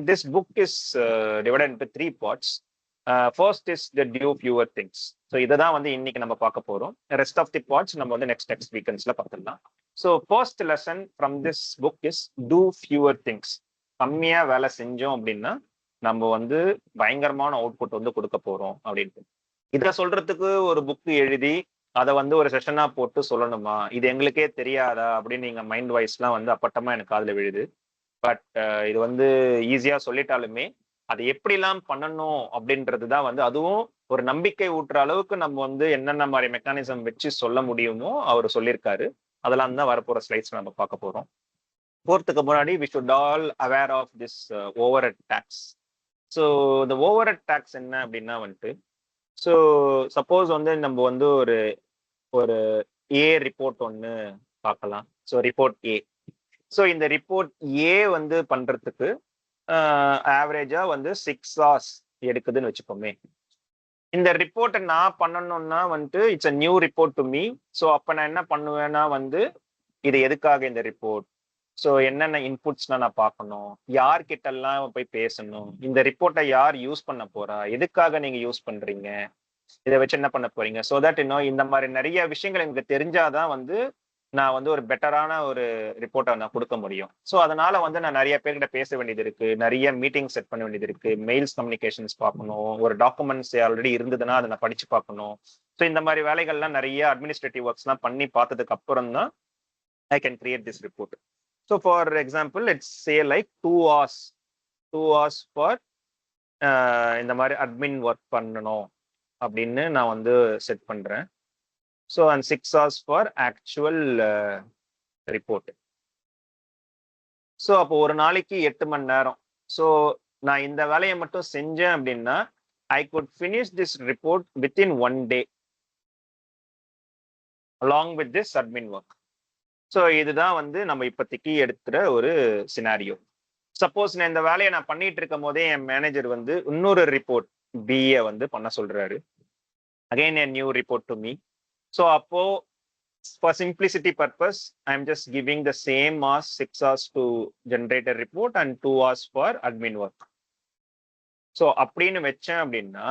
this book is divided into 3 parts. First is the do fewer things. So இதை தான் வந்து இன்னைக்கு நம்ம பார்க்க போறோம். Rest of the parts நம்ம வந்து next weekends பார்த்துடலாம். So first lesson from this book is do fewer things. கம்மியா வேலை செஞ்சோம் அப்படின்னா நம்ம வந்து பயங்கரமான அவுட்புட் வந்து கொடுக்க போறோம் அப்படின்ட்டு. இதை சொல்றதுக்கு ஒரு புக் எழுதி அதை வந்து ஒரு செஷனா போட்டு சொல்லணுமா, இது எங்களுக்கே தெரியாதா அப்படின்னு நீங்க மைண்ட் வாய்ஸ்லாம் வந்து அப்பட்டமா எனக்கு காதுல விழுது. பட் இது வந்து ஈஸியா சொல்லிட்டாலுமே அது எப்படிலாம் பண்ணணும் அப்படின்றது தான் வந்து, அதுவும் ஒரு நம்பிக்கை ஊட்டுற அளவுக்கு நம்ம வந்து என்னென்ன மாதிரி மெக்கானிசம் வச்சு சொல்ல முடியுமோ அவர் சொல்லியிருக்காரு. அதெல்லாம் தான் வரப்போற ஸ்லைட்ஸ் நம்ம பார்க்க போறோம். போறதுக்கு முன்னாடி we should all aware of this overhead tasks. So இந்த ஓவர் ஹெட் டேக்ஸ் என்ன அப்படின்னா வந்துட்டு, ஸோ சப்போஸ் வந்து நம்ம வந்து ஒரு ஏ ரிப்போர்ட் ஒன்று பார்க்கலாம். ஸோ ரிப்போர்ட் ஏ. ஸோ இந்த ரிப்போர்ட் ஏ வந்து பண்றதுக்கு ஆவரேஜா வந்து 6 hours எடுக்குதுன்னு வச்சுப்போமே. இந்த ரிப்போர்ட்டை நான் பண்ணணும்னா வந்துட்டு it's a new report to me. So அப்போ நான் என்ன பண்ணுவேன்னா வந்து, இது எதுக்காக இந்த ரிப்போர்ட், ஸோ என்னென்ன இன்புட்ஸ்லாம் நான் பார்க்கணும், யார்கிட்ட எல்லாம் போய் பேசணும், இந்த ரிப்போர்ட்டை யார் யூஸ் பண்ண போறா, எதுக்காக நீங்க யூஸ் பண்றீங்க, இதை வச்சு என்ன பண்ண போறீங்க, ஸோ தட் இன்னும் இந்த மாதிரி நிறைய விஷயங்கள் எனக்கு தெரிஞ்சாதான் வந்து நான் வந்து ஒரு பெட்டரான ஒரு ரிப்போர்ட்டை நான் கொடுக்க முடியும். ஸோ அதனால வந்து நான் நிறைய பேர்கிட்ட பேச வேண்டியது இருக்கு, நிறைய மீட்டிங் செட் பண்ண வேண்டியது இருக்கு, மெயில்ஸ் கம்யூனிகேஷன்ஸ் பார்க்கணும், ஒரு டாக்குமெண்ட்ஸ் ஆல்ரெடி இருந்ததுன்னா அதை நான் படிச்சு பார்க்கணும். ஸோ இந்த மாதிரி வேலைகள்லாம் நிறைய அட்மினிஸ்ட்ரேட்டிவ் ஒர்க்ஸ்லாம் பண்ணி பார்த்ததுக்கு அப்புறம் தான் I can create this report. So for example it's say like 2 hours for இந்த மாதிரி அட்மின் ஒர்க் பண்ணணும் அப்படின்னு நான் வந்து செட் பண்றேன். So and 6 hours for actual report. So அப்போ ஒரு நாளைக்கு 8 மணி நேரம். ஸோ நான் இந்த வேலையை மட்டும் செஞ்சேன் அப்படின்னா I could finish this report within 1 day along with this admin work. So இதுதான் வந்து நம்ம இப்போதைக்கு எடுத்துற ஒரு சினாரியோ. சப்போஸ் நான் இந்த வேலையை நான் பண்ணிட்டு இருக்கும் போதே என் மேனேஜர் வந்து இன்னொரு ரிப்போர்ட் பிஏ வந்து பண்ண சொல்றாரு, again a new report to me. So அப்போ for simplicity purpose I am just giving the same hours, 6 hours to generate a report and 2 hours for admin work. So அப்படின்னு வச்சேன் அப்படின்னா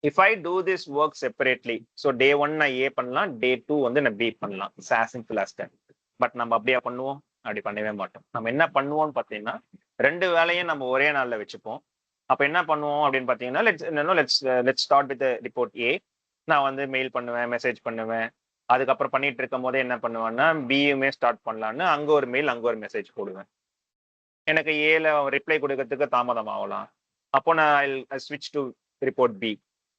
if I do this work separately, so day 1 நான் A பண்ணலாம், day 2 வந்து நான் B பண்ணலாம். It's as simple as that. But நம்ம அப்படியா பண்ணுவோம்? அப்படி பண்ணவே மாட்டோம். நம்ம என்ன பண்ணுவோம்னு பார்த்தீங்கன்னா, 2 வேலையும் நம்ம ஒரே நாளில் வச்சுப்போம். அப்போ என்ன பண்ணுவோம் அப்படின்னு பார்த்தீங்கன்னா, let's start with report A. நான் வந்து மெயில் பண்ணுவேன், மெசேஜ் பண்ணுவேன். அதுக்கப்புறம் பண்ணிட்டு இருக்கும் போதே என்ன பண்ணுவேன்னா, பியுமே ஸ்டார்ட் பண்ணலான்னு அங்கே ஒரு மெயில் அங்கே ஒரு மெசேஜ் போடுவேன். எனக்கு ஏல ரிப்ளை கொடுக்கறதுக்கு தாமதம் ஆகலாம். அப்போ நான் ஐ ஸ்விட்ச் to report B.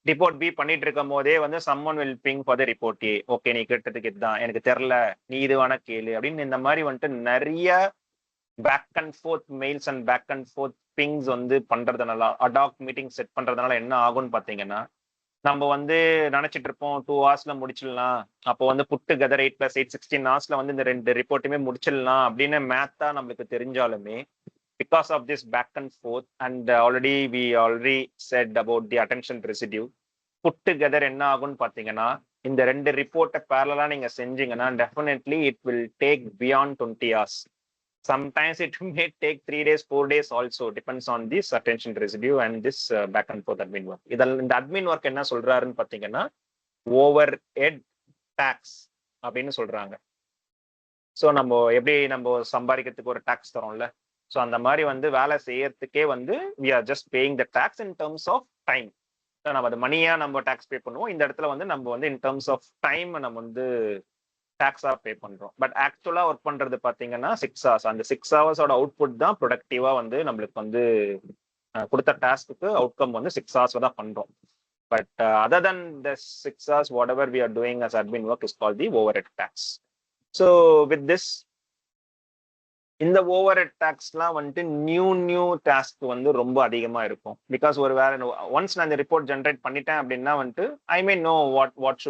Report B பண்ணிட்டு இருக்கும் போதே வந்து someone will ping for the report A. Okay, நீ கேட்டதுக்கு இதுதான், எனக்கு தெரில, நீ இது வேணா கேளு அப்படின்னு இந்த மாதிரி வந்துட்டு நிறைய back and forth mails and back and forth pings வந்து பண்றதுனால, அடாக் மீட்டிங் செட் பண்றதுனால என்ன ஆகும்னு பார்த்தீங்கன்னா, நம்ம வந்து நினைச்சிட்டு இருப்போம் 2 hours முடிச்சிடலாம், அப்போ வந்து புட்டு கதர் 8 + 8 16 hours வந்து இந்த 2 ரிப்போர்ட்டுமே முடிச்சிடலாம் அப்படின்னு மேத்தா நம்மளுக்கு தெரிஞ்சாலுமே, because of this back and forth and we already said about the attention residue, put together என்ன ஆகும்னு பார்த்தீங்கன்னா, இந்த 2 ரிப்போர்ட்டை பேரலா நீங்க செஞ்சீங்கன்னா definitely it will take beyond 20 hours. Sometimes it may take 3 days, 4 days also, depends on this attention residue and this back and forth admin work. இந்த admin work என்ன சொல்றாருன்னு பார்த்தீங்கன்னா, overhead tax அப்படின்னு சொல்றாங்க. ஸோ நம்ம எப்படி நம்ம சம்பாதிக்கிறதுக்கு ஒரு டாக்ஸ் தரோம்ல, ஸோ அந்த மாதிரி வந்து வேலை செய்யறதுக்கே வந்து we are just paying the tax in terms of time. நம்ம அது மணியா நம்ம டாக்ஸ் பே பண்ணுவோம். இந்த இடத்துல வந்து நம்ம வந்து in terms of time நம்ம வந்து டாக்ஸா பே பண்றோம். பட் ஆக்சுவலா ஒர்க் பண்றது பாத்தீங்கன்னா 6 hours. அந்த 6 hours அவுட்புட் தான் ப்ரொடக்டிவா வந்து நம்மளுக்கு வந்து கொடுத்த டாஸ்க்கு அவுட்கம் வந்து 6 hours தான் பண்றோம். But other than the 6 hours, whatever we are doing as admin work is called the overhead tax. So with this, இந்த ஓவர் டாக்ஸ்லாம் வந்துட்டு நியூ டாஸ்க் வந்து ரொம்ப அதிகமா இருக்கும். பிகாஸ் ஒரு வேலை ஒன்ஸ் நான் இந்த ரிப்போர்ட் ஜென்ரேட் பண்ணிட்டேன் அப்படின்னா வந்துட்டு I mean no what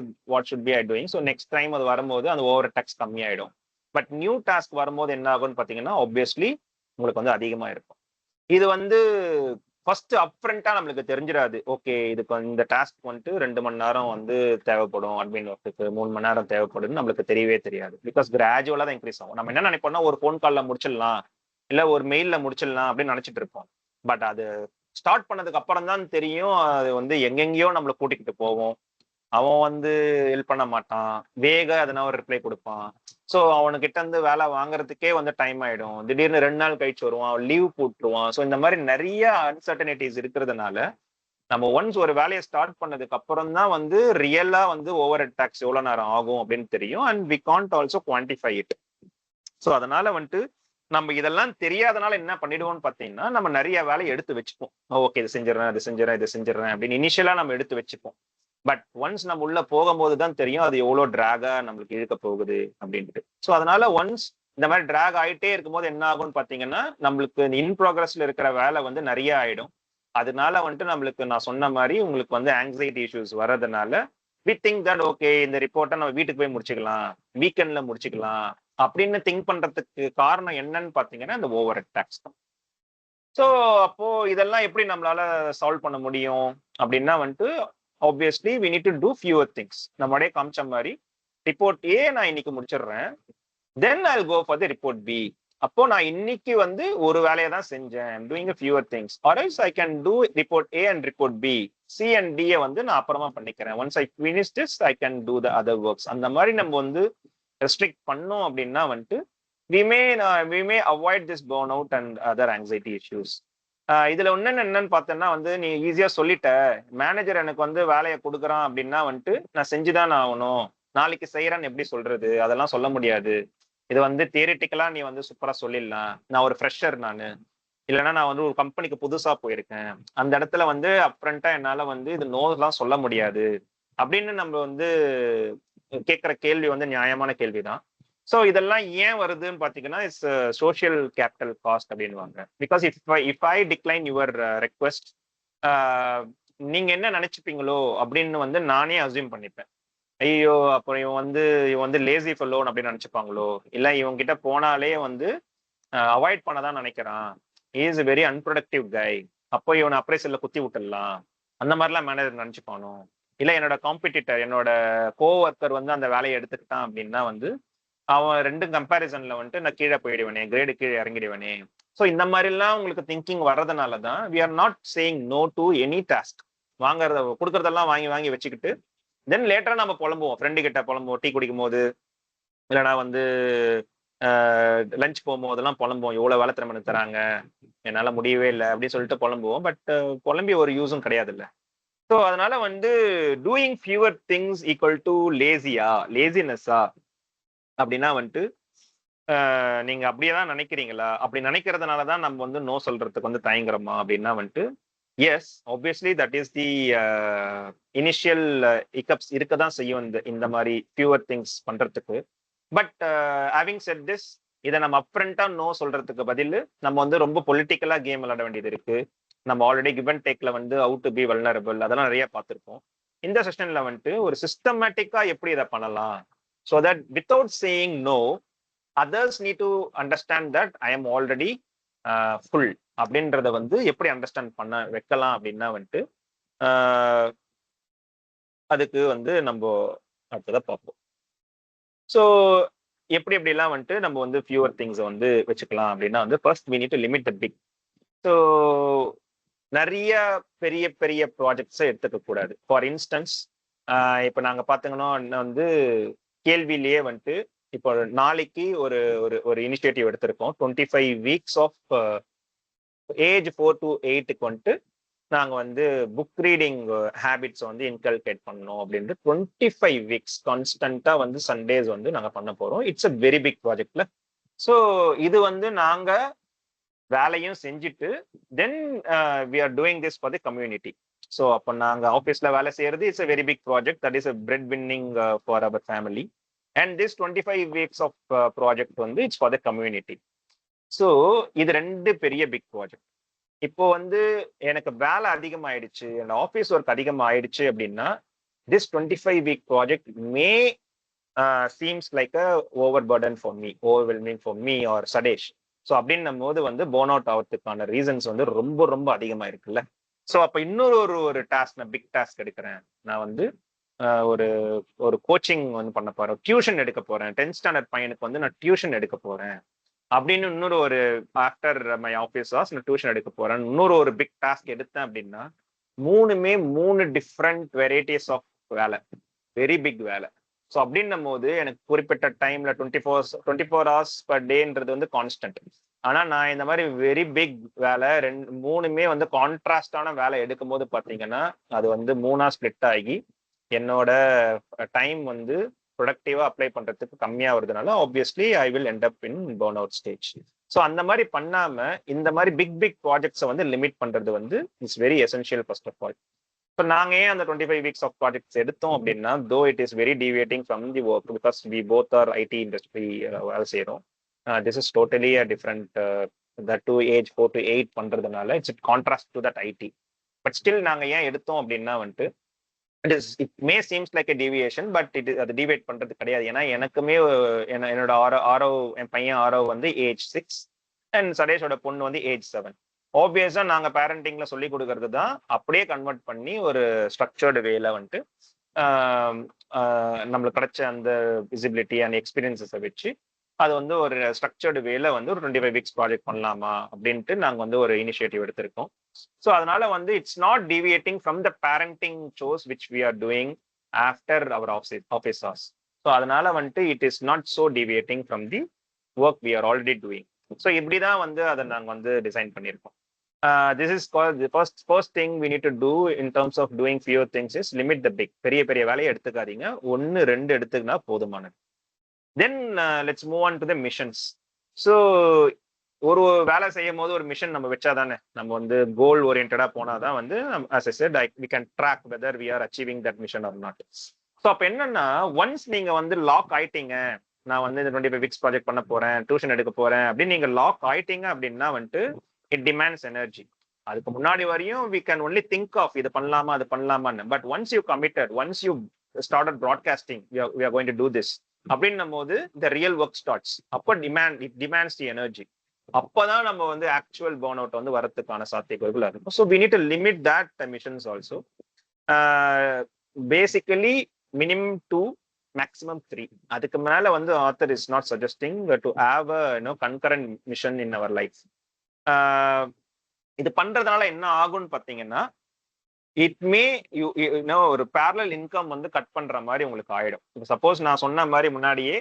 should be I doing. So next time அது வரும்போது அந்த ஓவர் டாக்ஸ் கம்மியாயிடும். பட் நியூ டாஸ்க் வரும்போது என்ன ஆகும்னு பார்த்தீங்கன்னா, ஆப்வியஸ்லி உங்களுக்கு வந்து அதிகமா இருக்கும். இது வந்து ஃபர்ஸ்ட் அப்ஃப்ரண்டா நம்மளுக்கு தெரிஞ்சிடாது. ஓகே, இதுக்கு இந்த டாஸ்க் வந்துட்டு 2 மணி நேரம் வந்து தேவைப்படும், அட்மின் ஒர்க்குக்கு 3 மணி நேரம் தேவைப்படுதுன்னு நம்மளுக்கு தெரியவே தெரியாது. பிகாஸ் கிராஜுவலா தான் இன்க்ரீஸ் ஆகும். நம்ம என்ன நினைப்போம்னா, ஒரு ஃபோன் கால்ல முடிச்சிடலாம், இல்ல ஒரு மெயில்ல முடிச்சிடலாம் அப்படின்னு நினைச்சிட்டு இருப்போம். பட் அது ஸ்டார்ட் பண்ணதுக்கு அப்புறம் தான் தெரியும் அது வந்து எங்கெங்கேயோ நம்மளை கூட்டிக்கிட்டு போவோம். அவன் வந்து ஹெல்ப் பண்ண மாட்டான், வேக அதனா ஒரு ரிப்ளை கொடுப்பான். ஸோ அவனுக்கிட்ட இருந்து வேலை வாங்குறதுக்கே வந்து டைம் ஆயிடும். திடீர்னு 2 நாள் கழிச்சு வருவான், லீவ் போட்டுருவான். ஸோ இந்த மாதிரி நிறைய அன்சர்டனிட்டிஸ் இருக்கிறதுனால நம்ம ஒன்ஸ் ஒரு வேலையை ஸ்டார்ட் பண்ணதுக்கு அப்புறம் தான் வந்து ரியலா வந்து ஓவர் ஹெட் டாக்ஸ் எவ்வளவு நேரம் ஆகும் அப்படின்னு தெரியும். And we can't also quantify it. So அதனால வந்துட்டு நம்ம இதெல்லாம் தெரியாதனால என்ன பண்ணிடுவோம்னு பார்த்தீங்கன்னா, நம்ம நிறைய வேலையை எடுத்து வச்சுப்போம். ஓகே, இது செஞ்சிடறேன், இது செஞ்சிடறேன், இது செஞ்சிடறேன் அப்படின்னு இனிஷியலா நம்ம எடுத்து வச்சுப்போம். பட் ஒன்ஸ் நம்ம உள்ள போகும்போது தான் தெரியும் அது எவ்வளோ டிராகா நம்மளுக்கு இழுக்க போகுது அப்படின்ட்டு. ஸோ அதனால ஒன்ஸ் இந்த மாதிரி டிராக் ஆகிட்டே இருக்கும்போது என்ன ஆகும்னு பார்த்தீங்கன்னா, நம்மளுக்கு இன் ப்ராக்ரஸ்ல இருக்கிற வேலை வந்து நிறைய ஆயிடும். அதனால வந்துட்டு நம்மளுக்கு நான் சொன்ன மாதிரி உங்களுக்கு வந்து ஆங்ஸைட்டி இஷ்யூஸ் வர்றதுனால வி திங்க் தட் ஓகே, இந்த ரிப்போர்ட்டை நம்ம வீட்டுக்கு போய் முடிச்சுக்கலாம், வீக்கெண்ட்ல முடிச்சுக்கலாம் அப்படின்னு திங்க் பண்றதுக்கு காரணம் என்னன்னு பாத்தீங்கன்னா இந்த ஓவர் அட்டாக்ஸ் தான். ஸோ அப்போ இதெல்லாம் எப்படி நம்மளால சால்வ் பண்ண முடியும் அப்படின்னா வந்துட்டு obviously we need to do fewer things. நம்மளே காமிச்ச மாதிரி ரிப்போர்ட் ஏ நான் இன்னைக்கு முடிச்சிடுறேன், then I go for the report B. அப்போ நான் இன்னைக்கு வந்து ஒரு வேலையை தான் செஞ்சேன், doing fewer things. Or else I can do report A and report B. C and டியை வந்து நான் அப்புறமா பண்ணிக்கிறேன். Once I finish this I can do the other works. அந்த மாதிரி நம்ம வந்து ரெஸ்ட்ரிக்ட் பண்ணோம் அப்படின்னா வந்துட்டு we may avoid this burnout and other anxiety issues. இதுல என்னன்னு பார்த்தேன்னா வந்து நீ ஈஸியா சொல்லிட்ட, மேனேஜர் எனக்கு வந்து வேலையை கொடுக்குறான் அப்படின்னா வந்துட்டு நான் செஞ்சுதான் ஆகணும், நாளைக்கு செய்யறேன்னு எப்படி சொல்றது, அதெல்லாம் சொல்ல முடியாது. இது வந்து தியரிட்டிக்கலா நீ வந்து சூப்பரா சொல்லிடலாம், நான் ஒரு ஃப்ரெஷர் நானு, இல்லைன்னா நான் வந்து ஒரு கம்பெனிக்கு புதுசா போயிருக்கேன், அந்த இடத்துல வந்து அப்ரண்டா என்னால வந்து இது நோலாம் சொல்ல முடியாது அப்படின்னு நம்ம வந்து கேட்கிற கேள்வி வந்து நியாயமான கேள்விதான். ஸோ இதெல்லாம் ஏன் வருதுன்னு பார்த்தீங்கன்னா இட்ஸ் சோஷியல் கேபிட்டல் காஸ்ட் அப்படின்வாங்க. Because if I decline your request, நீங்க என்ன நினைச்சுப்பீங்களோ அப்படின்னு வந்து நானே அசியூம் பண்ணிப்பேன். ஐயோ அப்புறம் இவன் வந்து லேசி ஃபெல்லோன் அப்படின்னு நினைச்சுப்பாங்களோ, இல்லை இவங்க கிட்ட போனாலே வந்து அவாய்ட் பண்ணதான் நினைக்கிறான், இஸ் வெரி அன்ப்ரொடக்டிவ் கை, அப்போ இவனை அப்ரைசல்ல குத்தி விட்டுடலாம், அந்த மாதிரிலாம் மேனேஜர் நினைச்சுப்பானோ, இல்லை என்னோட காம்படிட்டர் என்னோட கோவர்க்கர் வந்து அந்த வேலையை எடுத்துக்கிட்டான் அப்படின்னா வந்து அவன் ரெண்டு கம்பேரிசன்ல வந்துட்டு நான் கீழே போயிடுவேனே, கிரேடு கீழே இறங்கிடுவேனே. ஸோ இந்த மாதிரிலாம் உங்களுக்கு திங்கிங் வர்றதுனால தான் we are not saying no to any task. வாங்குறத கொடுக்கறதெல்லாம் வாங்கி வாங்கி வச்சுக்கிட்டு தென் லேட்டரா நம்ம புலம்புவோம், ஃப்ரெண்டு கிட்ட புலம்புவோம், டீ குடிக்கும் போது இல்லைனா வந்து லஞ்ச் போகும்போதெல்லாம் புலம்புவோம், எவ்வளோ வேலை திறமை தராங்க, என்னால முடியவே இல்லை அப்படின்னு சொல்லிட்டு புலம்புவோம். பட் புலம்பி ஒரு யூஸும் கிடையாது இல்லை. ஸோ அதனால வந்து doing fewer things equal to லேசினஸ்ஸா அப்படின்னா வந்துட்டு நீங்க அப்படியேதான் நினைக்கிறீங்களா, அப்படி நினைக்கிறதுனாலதான் நம்ம வந்து நோ சொல்றதுக்கு வந்து தயங்குறோமா அப்படின்னா வந்துட்டு yes, obviously that is the initial hiccups இருக்கதான் செய்யும் இந்த மாதிரி ஃபியூவர் திங்ஸ் பண்றதுக்கு. பட் ஹேவிங் செட் திஸ், இதை நம்ம அப்ரண்டா நோ சொல்றதுக்கு பதில் நம்ம வந்து ரொம்ப பொலிட்டிக்கலா கேம் விளையாட வேண்டியது இருக்கு. நம்ம ஆல்ரெடி கிவ் அண்ட் டேக்ல வந்து ஹவு டு பி வல்னரபிள் அதெல்லாம் நிறைய பார்த்துருப்போம். இந்த செஷன்ல வந்துட்டு ஒரு சிஸ்டமேட்டிக்கா எப்படி இதை பண்ணலாம், so that without saying no others need to understand that I am already full அப்படின்றத வந்து எப்படி அண்டர்ஸ்டாண்ட் பண்ண வைக்கலாம் அப்படின்னா வந்துட்டு அதுக்கு வந்து நம்ம அடுத்ததான் பார்ப்போம். ஸோ எப்படி எப்படிலாம் வந்துட்டு நம்ம வந்து ஃபியூவர் திங்ஸை வந்து வச்சுக்கலாம் அப்படின்னா வந்து first we need to limit the big. So நிறைய பெரிய பெரிய ப்ராஜெக்ட்ஸை எடுத்துக்க கூடாது. ஃபார் இன்ஸ்டன்ஸ் இப்போ நாங்கள் பார்த்தீங்கன்னா வந்து கேள்வியிலேயே வந்துட்டு இப்போ நாளைக்கு ஒரு ஒரு ஒரு இனிஷியேட்டிவ் எடுத்திருக்கோம். 25 weeks ஆஃப் ஏஜ் 4 to 8 வந்துட்டு நாங்கள் வந்து புக் ரீடிங் ஹேபிட்ஸ் வந்து இன்கல்கேட் பண்ணோம் அப்படின்ட்டு 25 weeks கான்ஸ்டன்டா வந்து சண்டேஸ் வந்து நாங்கள் பண்ண போறோம். இட்ஸ் அ வெரி பிக் ப்ராஜெக்ட்ல. ஸோ இது வந்து நாங்க வேலையும் செஞ்சுட்டு then we are doing this for the community. So அப்போ நாங்கள் ஆஃபீஸ்ல வேலை செய்யறது it's a very big project, that is a bread winning for our family. And this 25 weeks of project வந்து it's for the community. So இது ரெண்டு பெரிய big project. இப்போ வந்து எனக்கு வேலை அதிகமாயிடுச்சு, என்னோட ஆஃபீஸ் ஒர்க் அதிகமாயிடுச்சு அப்படின்னா this 25 week project may seems like a over burden for me, overwhelming for me or சடேஷ். ஸோ அப்படின்னும் போது வந்து போர்ன் அவுட் ஆகிறதுக்கான ரீசன்ஸ் வந்து ரொம்ப ரொம்ப அதிகமா இருக்குல்ல. ஸோ அப்போ இன்னொரு ஒரு டாஸ்க், நான் பிக் டாஸ்க் எடுக்கிறேன், நான் வந்து ஒரு ஒரு கோச்சிங் வந்து பண்ண போறேன், டியூஷன் எடுக்க போறேன், 10th standard பையனுக்கு வந்து நான் டியூஷன் எடுக்க போறேன் அப்படின்னு இன்னொரு ஒரு ஆஃப்டர் மை ஆஃபீஸ் ஹவர்ஸ் நான் டியூஷன் எடுக்க போறேன் இன்னொரு ஒரு பிக் டாஸ்க் எடுத்தேன் அப்படின்னா 3 டிஃப்ரெண்ட் வெரைட்டிஸ் ஆஃப் வேலை, வெரி பிக் வேலை. ஸோ அப்படின்னும் போது எனக்கு குறிப்பிட்ட டைம்ல 24 ஹவர்ஸ் பர் டேன்றது வந்து கான்ஸ்டன்ட். ஆனா நான் இந்த மாதிரி வெரி பிக் வேலை 3மே வந்து கான்ட்ராஸ்டான வேலை எடுக்கும் போது பாத்தீங்கன்னா அது வந்து 3ஆ ஸ்பிளிட் ஆகி என்னோட டைம் வந்து ப்ரொடக்டிவா அப்ளை பண்றதுக்கு கம்மியா வருதுனால obviously I will end up in burn out stage. So அந்த மாதிரி பண்ணாம இந்த மாதிரி பிக் ப்ராஜெக்ட்ஸை வந்து லிமிட் பண்றது வந்து it's very essential first of all. இப்போ நாங்கள் ஏன் அந்த 25 வீக்ஸ் ஆஃப் ப்ராஜெக்ட்ஸ் எடுத்தோம் அப்படின்னா, though it is very deviating from the work because we both are IT industry வேலை செய்யறோம். This is totally a different that to age 4 to 8 பண்றதுனால it's contrast to that IT. But still நாங்கள் ஏன் எடுத்தோம் அப்படின்னா வந்துட்டு it may seems like a deviation but அது divide பண்றது கிடையாது. ஏன்னா எனக்குமே என்னோட ஆரோ என் பையன் ஆரோ வந்து ஏஜ் 6 அண்ட் சடேஷோட பொண்ணு வந்து ஏஜ் 7. ஆப்வியஸா நாங்க பேரண்டிங்ல சொல்லி கொடுக்கறது தான் அப்படியே கன்வெர்ட் பண்ணி ஒரு ஸ்ட்ரக்சர்டு வேல வந்துட்டு நம்மளுக்கு கிடைச்ச அந்த விசிபிலிட்டி அண்ட் எக்ஸ்பீரியன்ஸஸை வச்சு அது வந்து ஒரு ஸ்ட்ரக்சர்டு வேல வந்து ஒரு 25 வீக்ஸ் ப்ராஜெக்ட் பண்ணலாமா அப்படின்ட்டு நாங்க வந்து ஒரு இனிஷியேட்டிவ் எடுத்திருக்கோம். ஸோ அதனால வந்து it's not deviating from the parenting source which we are doing after our office hours. So அதனால வந்துட்டு it is not so deviating from the work we are already doing. So இப்படிதான் வந்து அதை நாங்கள் வந்து டிசைன் பண்ணியிருக்கோம். This is call the first thing we need to do in terms of doing few things is limit the big. பெரிய பெரிய வேலையை எடுத்துக்காதீங்க, 1-2 எடுத்துக்கினா போதுமானது. Then let's move on to the missions. So ஒரு வேலை செய்யும் போது ஒரு மிஷன் நம்ம வச்சாதானே நம்ம வந்து கோல் ஓரியன்டா போனாதான் வந்து as I said we can track whether we are achieving that mission or not. So அப்ப என்னன்னா ஒன்ஸ் நீங்க வந்து லாக் ஆயிட்டீங்க, நான் வந்து இந்த 25 வீக்ஸ் ப்ராஜெக்ட் பண்ண போறேன், டியூஷன் எடுக்க போறேன் அப்படின்னு நீங்க லாக் ஆயிட்டீங்க அப்படின்னா வந்துட்டு இட் டிமாண்ட்ஸ் எனர்ஜி. அதுக்கு முன்னாடி வரையும் we can only think of இது பண்ணலாமா அது பண்ணலாமான்னு. But once you committed, once you started broadcasting we are going to do this அப்படின்னும் போது the real work starts. அப்போ it demands the energy. அப்பதான் நம்ம வந்து ஆக்சுவல் பர்ன் அவுட் வந்து வரதுக்கான சாத்தியக்கூறுகள் இருக்கும். So we need to limit that missions also. Basically minimum 2 maximum 3. அதுக்கு மேல வந்து author is not suggesting to have a concurrent mission in our life. இது பண்றதுனால என்ன ஆகும்னு பாத்தீங்கன்னா இட் மே ஒரு பேரலல் இன்கம் வந்து கட் பண்ற மாதிரி உங்களுக்கு ஆயிடும். சப்போஸ் நான் சொன்ன மாதிரி முன்னாடியே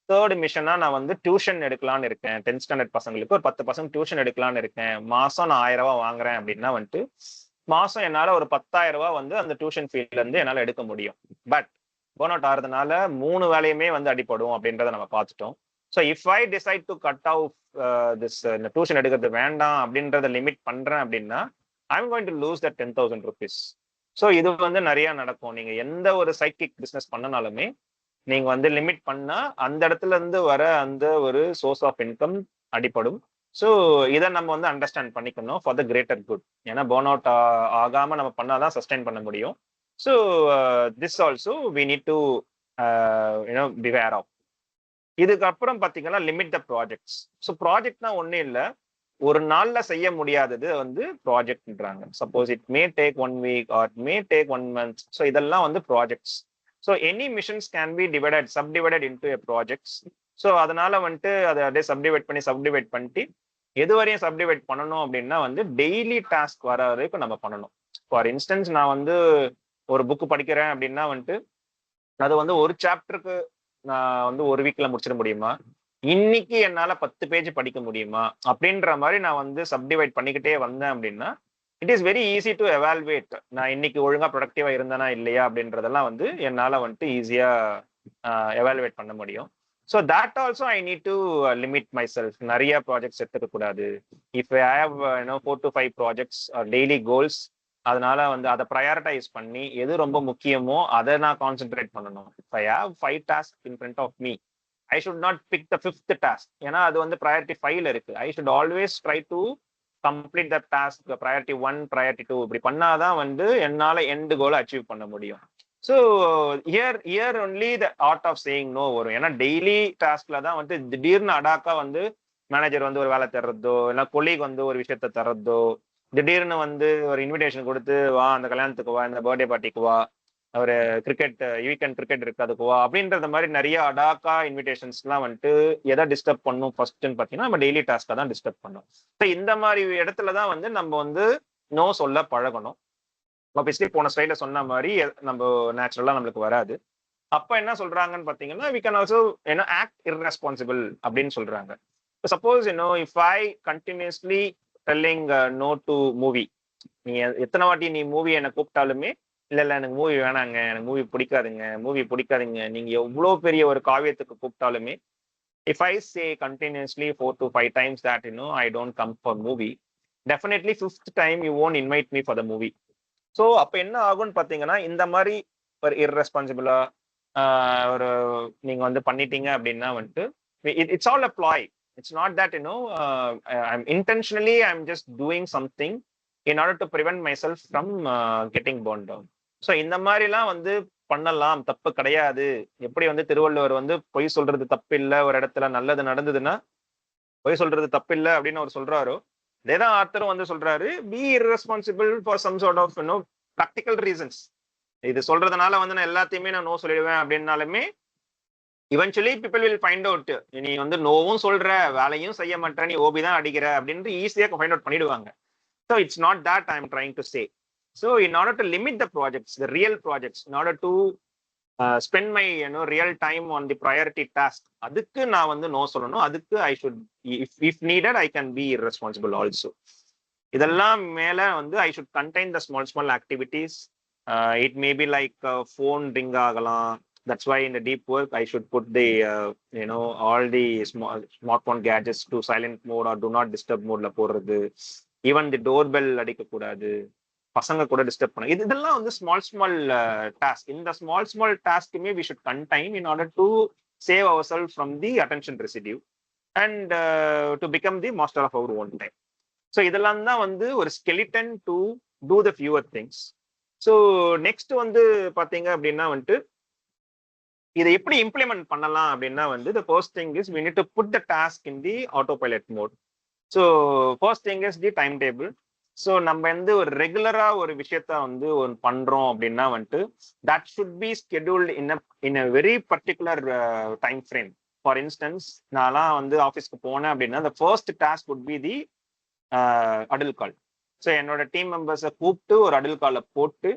தேர்ட் மிஷனா நான் வந்து டியூஷன் எடுக்கலான்னு இருக்கேன், 10th ஸ்டாண்டர்ட் பசங்களுக்கு ஒரு 10 பசங்க டியூஷன் எடுக்கலான்னு இருக்கேன், மாசம் நான் 1000 ரூபாய் வாங்குறேன் அப்படின்னா வந்துட்டு மாசம் என்னால ஒரு 10,000 ரூபாய் வந்து அந்த டியூஷன் ஃபீல்ட்ல இருந்து என்னால எடுக்க முடியும். பட் பர்ன் அவுட் ஆகிறதுனால 3 வேலையுமே வந்து அடிப்படும் அப்படின்றத நம்ம பார்த்துட்டோம். So if I decide to cut out this இந்த டியூஷன் எடுக்கிறது வேண்டாம் அப்படின்றத லிமிட் பண்றேன் அப்படின்னா I'm going to lose that 10,000 rupees. So இது வந்து நிறைய நடக்கும். நீங்க எந்த ஒரு சைக்கிக் பிசினஸ் பண்ணனாலுமே நீங்க வந்து லிமிட் பண்ணா அந்த இடத்துல இருந்து வர அந்த ஒரு சோர்ஸ் ஆஃப் இன்கம் அடிப்படும். ஸோ இதை நம்ம வந்து அண்டர்ஸ்டாண்ட் பண்ணிக்கணும் ஃபார் த கிரேட்டர் குட். ஏன்னா பர்ன் அவுட் ஆகாம நம்ம பண்ணாதான் சஸ்டைன் பண்ண முடியும். So this also we need to beware of. இதுக்கப்புறம் பார்த்தீங்கன்னா லிமிட் த ப்ராஜெக்ட்ஸ். ஸோ ப்ராஜெக்ட்னா ஒன்றும் இல்லை, ஒரு நாள்ல செய்ய முடியாதது வந்து ப்ராஜெக்ட்ன்றாங்க. Suppose it may take 1 week or may take 1 month. So இதெல்லாம் வந்து projects. So any missions can B subdivided into a projects. So அதனால வந்துட்டு அதை அப்படியே சப்டிவைட் பண்ணிட்டு எது வரையும் சப்டிவைட் பண்ணணும் அப்படின்னா வந்து டெய்லி டாஸ்க் வர வரைக்கும் நம்ம பண்ணணும். ஃபார் இன்ஸ்டன்ஸ் நான் வந்து ஒரு புக்கு படிக்கிறேன் அப்படின்னா வந்துட்டு அது வந்து ஒரு சாப்டருக்கு நான் வந்து ஒரு வீக்ல முடிச்சிட முடியுமா, இன்னைக்கு என்னால 10 பேஜ் படிக்க முடியுமா அப்படின்ற மாதிரி நான் வந்து சப்டிவைட் பண்ணிக்கிட்டே வந்தேன் அப்படின்னா it is very easy to evaluate. நான் இன்னைக்கு ஒழுங்கா ப்ரொடக்டிவா இருந்தேனா இல்லையா அப்படின்றதெல்லாம் வந்து என்னால வந்துட்டு ஈஸியா எவாலுவேட் பண்ண முடியும். So that also I need to limit my self. நிறைய ப்ராஜெக்ட்ஸ் எடுத்துக்க கூடாது. If I have 4 to 5 projects daily goals, அதனால வந்து அதை ப்ரையாரிட்டைஸ் பண்ணி எது ரொம்ப முக்கியமோ அதை நான் கான்சென்ட்ரேட் பண்ணணும். If I have 5 tasks in front of me, I should not pick the 5th task. ஏன்னா அது வந்து priority 5ல இருக்கு. I should always try to complete that task, priority 1, priority 2. இப்படி பண்ணாதான் வந்து என்னால எண்ட் கோலை அச்சீவ் பண்ண முடியும். So here only the art of saying no வரும். ஏன்னா டெய்லி டாஸ்க்ல தான் வந்து திடீர்னு அடாக்கா வந்து மேனேஜர் வந்து ஒரு வேலை தர்றதோ இல்லை கொலீக் வந்து ஒரு விஷயத்த தர்றதோ, திடீர்னு வந்து ஒரு இன்விடேஷன் கொடுத்து வா அந்த கல்யாணத்துக்கு வா, இந்த பர்த்டே பார்ட்டிக்கு வா, ஒரு கிரிக்கெட் வீக்கெண்ட் கிரிக்கெட் இருக்கு அதுக்குவா அப்படின்றது மாதிரி நிறைய அடாக்கா இன்விடேஷன்ஸ்லாம் வந்துட்டு எதை டிஸ்டர்ப் பண்ணும் ஃபர்ஸ்ட்னு பார்த்தீங்கன்னா நம்ம டெய்லி டாஸ்க்கை தான் டிஸ்டர்ப் பண்ணும். ஸோ இந்த மாதிரி இடத்துல தான் வந்து நம்ம வந்து நோ சொல்ல பழகணும். ஆப்வியஸ்லி போன ஸ்லைட்ல சொன்ன மாதிரி நம்ம நேச்சுரலா நம்மளுக்கு வராது. அப்ப என்ன சொல்றாங்கன்னு பாத்தீங்கன்னா we can also act irresponsible அப்படின்னு சொல்றாங்க. Suppose if I continuously telling no to movie, நீங்க எத்தனை வாட்டி நீ மூவி என்னை கூப்பிட்டாலுமே இல்ல இல்ல எனக்கு மூவி வேணாங்க, எனக்கு மூவி பிடிக்காதுங்க, மூவி பிடிக்காதுங்க, நீங்க எவ்வளவு பெரிய ஒரு காவியத்துக்கு கூப்பிட்டாலுமே if I say continuously 4 to 5 times that I don't come for movie, definitely fifth time you won't invite me for the movie. So அப்ப என்ன ஆகும்னு பாத்தீங்கன்னா இந்த மாதிரி ஒரு இர்ரெஸ்பான்சிபிளா ஒரு நீங்க வந்து பண்ணிட்டீங்க அப்படின்னா வந்துட்டு it's all a ploy. It's not that I'm intentionally I'm just doing something in order to prevent my self from getting burn down. So இந்த மாதிரிலாம் வந்து பண்ணலாம், தப்பு கிடையாது. எப்படி வந்து திருவள்ளுவர் வந்து பொய் சொல்றது தப்பு இல்லை, ஒரு இடத்துல நல்லது நடந்ததுன்னா பொய் சொல்றது தப்பு இல்லை அப்படின்னு அவர் சொல்றாரோ, அதேதான் ஆர்த்தரும் வந்து சொல்றாரு, be irresponsible for some sort of practical reasons. இது சொல்றதுனால வந்து நான் எல்லாத்தையுமே நான் நோ சொல்லிடுவேன் அப்படின்னாலுமே eventually people will find out, நீ வந்து நோவும் சொல்ற வேலையும் செய்ய மாட்டேற, நீ ஓபி தான் அடிக்கிற அப்படின்ட்டு ஈஸியா ஃபைண்ட் அவுட் பண்ணிடுவாங்க. So it's not that I am trying to say. So in order to limit the projects, the real projects, in order to spend my real time on the priority task, அதுக்கு நான் வந்து no சொல்லணும். அதுக்கு I should if needed I can be irresponsible also. இதெல்லாம் மேல வந்து I should contain the small small activities. It may be like phone ring ஆகலாம். That's why in the deep work I should put the all the smartphone gadgets to silent mode or do not disturb mode ல போடுறது. Even the door bell அடிக்க கூடாது, பசங்க கூட disturb பண்ண, இதெல்லாம் வந்து ஸ்மால் ஸ்மால் டாஸ்க். இந்த ஸ்மால் ஸ்மால் டாஸ்க்குமே we should contain in order to save our self from the attention residue and to become the master of our own time. So இதெல்லாம் தான் வந்து ஒரு skeleton to do the fewer things. So next வந்து பாத்தீங்க அப்படின்னா வந்துட்டு இதை எப்படி இம்ப்ளிமெண்ட் பண்ணலாம் அப்படின்னா வந்து the first thing is we need to put the task in the autopilot mode. So first thing is the timetable. So நம்ம வந்து ஒரு ரெகுலரா ஒரு விஷயத்த வந்து ஒன்று பண்றோம் அப்படின்னா வந்துட்டு that should be scheduled in a very particular time frame. For instance நான்லாம் வந்து ஆஃபீஸ்க்கு போனேன் அப்படின்னா the first task would be the huddle call. So என்னோட டீம் மெம்பர்ஸை கூப்பிட்டு ஒரு அடல் காலை போட்டு,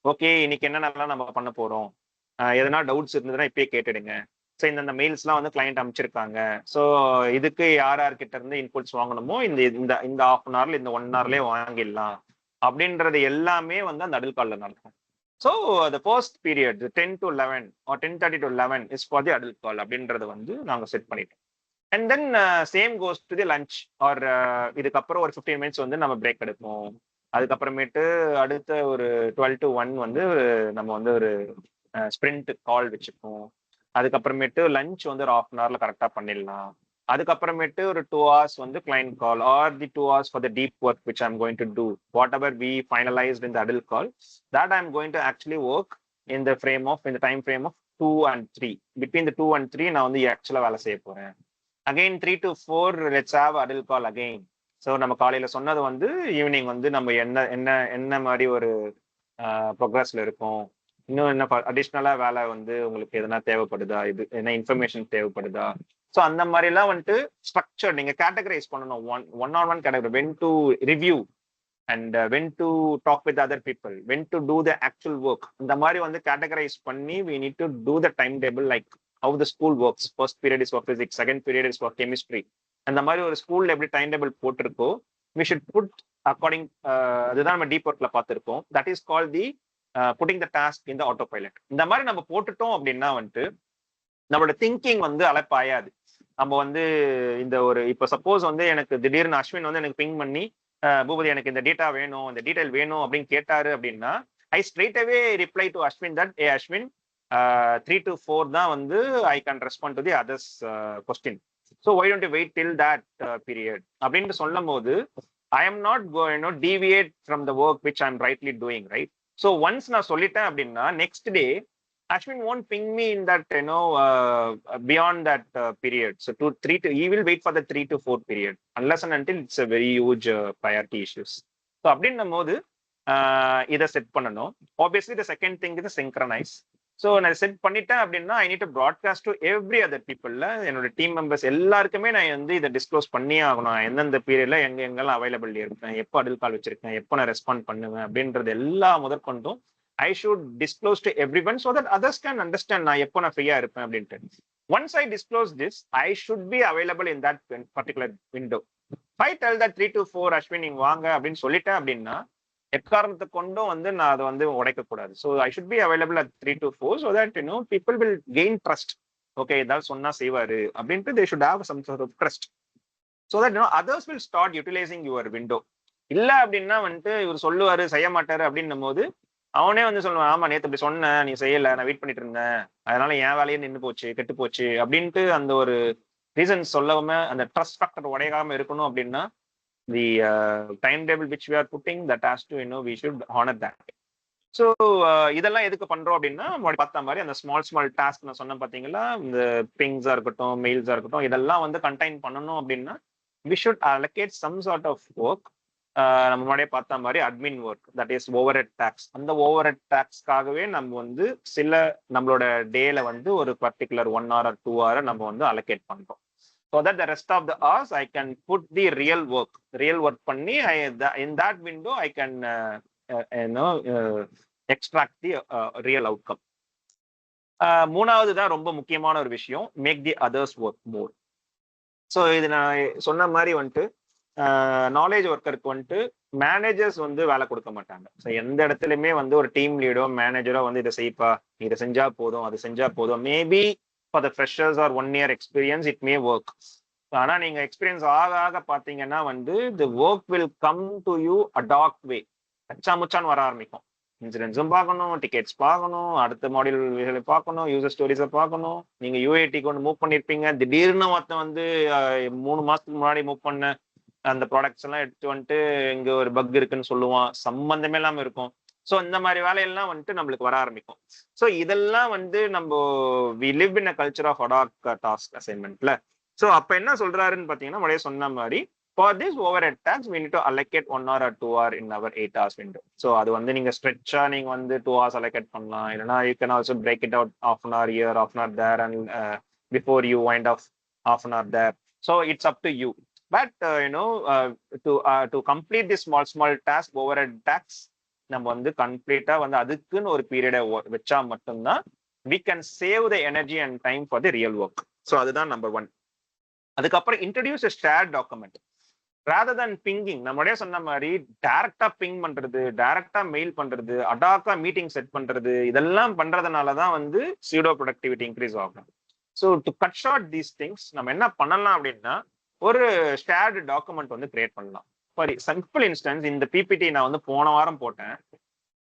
ஓகே இன்னைக்கு என்னென்னலாம் நம்ம பண்ண போறோம், எதனா டவுட்ஸ் இருந்ததுன்னா இப்பயே கேட்டுடுங்க. ஸோ இந்த மெயில்ஸ்லாம் வந்து கிளைண்ட் அமைச்சிருக்காங்க, ஸோ இதுக்கு யார் யார்கிட்ட இருந்து இன்புட்ஸ் வாங்கணுமோ இந்த இந்த இந்த ஹாஃப் அன் ஹவர்ல இந்த 1 ஹவர்லேயே வாங்கிடலாம் அப்படின்றது எல்லாமே வந்து அந்த அடல் காலில் நடக்கும். So the first period 10 to 11 or 10:30 to 11 is for the huddle call அப்படின்றத வந்து நாங்கள் செட் பண்ணிட்டோம். And then same goes to the lunch or இதுக்கப்புறம் ஒரு 15 minutes வந்து நம்ம பிரேக் எடுப்போம். அதுக்கப்புறமேட்டு அடுத்த ஒரு 12 to 1 வந்து நம்ம வந்து ஒரு ஸ்பிரிண்ட் கால் வச்சுப்போம். அதுக்கப்புறமேட்டு லஞ்ச் வந்து ஒரு ஹாஃப் அன் ஹவர்ல கரெக்டாக பண்ணிடலாம். அதுக்கப்புறமேட்டு ஒரு 2 hours வந்து client call or the 2 hours for the deep work which I am going to do. Whatever we finalised in the huddle call, that I am going to actually work in the frame of இந்த time frame of 2 and 3. Between the 2 and 3 நான் வந்து ஆக்சுவலாக வேலை செய்ய போறேன். Again 3 to 4 let's have huddle call again. So நம்ம காலையில சொன்னது வந்து ஈவினிங் வந்து நம்ம என்ன என்ன என்ன மாதிரி ஒரு ப்ரோக்ரஸ்ல இருக்கும், இன்னும் என்ன அடிஷ்னலா வேலை வந்து உங்களுக்கு எதனா தேவைப்படுதா, இது என்ன இன்ஃபர்மேஷன் தேவைப்படுதா. ஸோ அந்த மாதிரிலாம் வந்துட்டு ஸ்ட்ரக்சர் நீங்க கேட்டகரைஸ் பண்ணணும். One on one category, when to review and when to talk with other people, when to do the actual work. இந்த மாதிரி வந்து கேட்டகரைஸ் பண்ணி we need to do the time table like how the school works. First period is for physics, second period is for chemistry. அந்த மாதிரி ஒரு ஸ்கூல்ல எப்படி time table போட்டிருக்கோ வி ஷுட் புட் அக்கார்டிங். அதுதான் நம்ம டீப் ஒர்க்ல பார்த்துருக்கோம். That is call the pudding the task in the auto pilot. இந்த மாதிரி நம்ம போட்டுட்டோம் அப்படின்னா வந்துட்டு நம்மளோட திங்கிங் வந்து அலைப்பாயாது. நம்ம வந்து இந்த ஒரு இப்போ சப்போஸ் வந்து எனக்கு திடீர்னு அஸ்வின் வந்து எனக்கு பிங் பண்ணி பூபதி எனக்கு இந்த டேட்டா வேணும், இந்த டீடைல் வேணும் அப்படின்னு கேட்டாரு அப்படின்னா I straight away reply to Ashwin that a Ashwin 3 to 4 தான் வந்து I can respond to the others question. So why don't you wait till that period அப்படின்னு சொல்லும் போது I am not deviate from the work which I am rightly doing, right? So once நான் சொல்லிட்டேன் அப்படின்னா next day Ashwin won't ping me in that, beyond that period. So he will wait for the 3 to 4 period unless and until it's a very huge priority issues. So அப்படின்னும் போது இதை set பண்ணணும். Obviously the second thing இது synchronize. So நான் set பண்ணிட்டேன் அப்படின்னா I need to broadcast to every other பீப்புள்ல என்னோட டீம் மெம்பர்ஸ் எல்லாருக்குமே நான் வந்து இதை டிஸ்க்ளோஸ் பண்ணியே ஆகணும். எந்தெந்த பீரியட்ல எங்கெல்லாம் அவைலபிள் இருக்கேன், எப்போ அடில் கால் வச்சிருக்கேன், எப்போ நான் ரெஸ்பாண்ட் பண்ணுவேன் அப்படின்றது எல்லா முதற்கொண்டும் I should disclose to every one so that others can understand நான் எப்போ நான் ஃப்ரீயா இருப்பேன் அப்படின்ட்டு. Once I disclose this I should be available in that particular window. I tell that 3 to 4 Ashwin நீங்க வாங்க அப்படின்னு சொல்லிட்டேன் அப்படின்னா எக்காரணத்தை கொண்டும் வந்து நான் அதை வந்து உடைக்க கூடாது. So I should be available at 3 to 4 so that people will gain trust. Okay, ஏதாவது சொன்னா செய்வாரு அப்படின்ட்டு they should have some sort of trust so that others will start utilising your window. இல்ல அப்படின்னா வந்துட்டு இவர் சொல்லுவாரு செய்ய மாட்டாரு அப்படின்னும் போது அவனே வந்து சொல்லுவான், ஆமா நேற்று இப்படி சொன்னேன் நீ செய்யல, நான் வெயிட் பண்ணிட்டு இருந்தேன், அதனால என் வேலையே நின்று போச்சு கெட்டு போச்சு அப்படின்ட்டு அந்த ஒரு ரீசன் சொல்லாம அந்த ட்ரஸ்ட் ஃபேக்டர் உடையாம இருக்கணும் அப்படின்னா the timetable which we are putting that has to we should honor that. So இதெல்லாம் எதுக்கு பண்றோம் அப்படின்னா பார்த்த மாதிரி அந்த ஸ்மால் டாஸ்க் நான் சொன்னேன் பாத்தீங்களா, இந்த பிங்ஸா இருக்கட்டும் மெயில்ஸா இருக்கட்டும் இதெல்லாம் வந்து கண்டெயின் பண்ணணும் அப்படின்னா we should allocate some sort of work. நம்ம முன்னாடியே பார்த்த மாதிரி admin work, that is overhead tasks. அந்த ஓவர் ஹெட் டாக்ஸ்க்காகவே நம்ம வந்து சில நம்மளோட டேல வந்து ஒரு பர்டிகுலர் 1 hour or 2 hour நம்ம வந்து அலோகேட் பண்றோம். So that the rest of the hours I can put the real work பண்ணி in that window I can extract the real outcome. மூணாவது தான் ரொம்ப முக்கியமான ஒரு விஷயம், make the others work more. So இது நான் சொன்ன மாதிரி வந்துட்டு நாலேஜ் ஒர்க்கருக்கு வந்துட்டு மேனேஜர்ஸ் வந்து வேலை கொடுக்க மாட்டாங்க. ஸோ எந்த இடத்துலையுமே வந்து ஒரு டீம் லீடோ மேனேஜரோ வந்து இதை செய்ப்பா, இதை செஞ்சா போதும் அது செஞ்சா போதும். Maybe for the freshers or 1 year experience it may work. ஆனா நீங்க எக்ஸ்பீரியன்ஸ் ஆக பாத்தீங்கன்னா வந்து the work will come to you ad hoc way. முச்சான்னு வர ஆரம்பிக்கும். இன்சூரன்ஸும் பார்க்கணும், டிக்கெட்ஸ் பார்க்கணும், அடுத்த மாடியூல் பார்க்கணும், யூசர் ஸ்டோரிஸை பார்க்கணும். நீங்க யூஐடி கொண்டு மூவ் பண்ணிருப்பீங்க, திடீர்னு ஒருத்தன் வந்து 3 மாசத்துக்கு முன்னாடி மூவ் பண்ண அந்த ப்ராடக்ட்ஸ் எல்லாம் எடுத்து வந்துட்டு இங்க ஒரு பக் இருக்குன்னு சொல்லுவான், சம்பந்தமே இல்லாம இருக்கும். ஸோ இந்த மாதிரி வேலையெல்லாம் வந்துட்டு நம்மளுக்கு வர ஆரம்பிக்கும். ஸோ இதெல்லாம் வந்து நம்ம we live in a culture of ad hoc task அசைன்மெண்ட்ல. ஸோ அப்ப என்ன சொல்றாருன்னு பாத்தீங்கன்னா முறையே சொன்ன மாதிரி for this overhead tasks we need to allocate 1 hour or 2 hour in our 8 hours window. So அது வந்து நீங்க ஸ்ட்ரெச்சா நீங்க வந்து 2 hours allocate பண்ணலாம், இல்லைன்னா you can also break it out half an hour here, half an hour there, and before you wind off half an hour there. So it's up to you. But to complete this small task overhead tasks நம்ம வந்து கம்ப்ளீட்டா வந்து அதுக்குன்னு ஒரு பீரியடை வச்சா மட்டும்தான் we can save the energy and time for the real work. So அதுதான் number 1. அதுக்கப்புறம் introduce a shared document rather than pinging. நம்மளே சொன்ன மாதிரி டைரக்டா பிங் பண்றது, டைரக்டா மெயில் பண்றது, அடாக்கா மீட்டிங் செட் பண்றது, இதெல்லாம் பண்றதுனாலதான் வந்து சீடோ ப்ரொடக்டிவிட்டி இன்க்ரீஸ் ஆகும். So to cut short these things நம்ம என்ன பண்ணலாம் அப்படின்னா ஒரு ஷேர்டு டாக்குமெண்ட் வந்து கிரியேட் பண்ணலாம். ஃபார் சிம்பிள் இன்ஸ்டன்ஸ் இந்த பிபிடி நான் வந்து போன வாரம் போட்டேன்.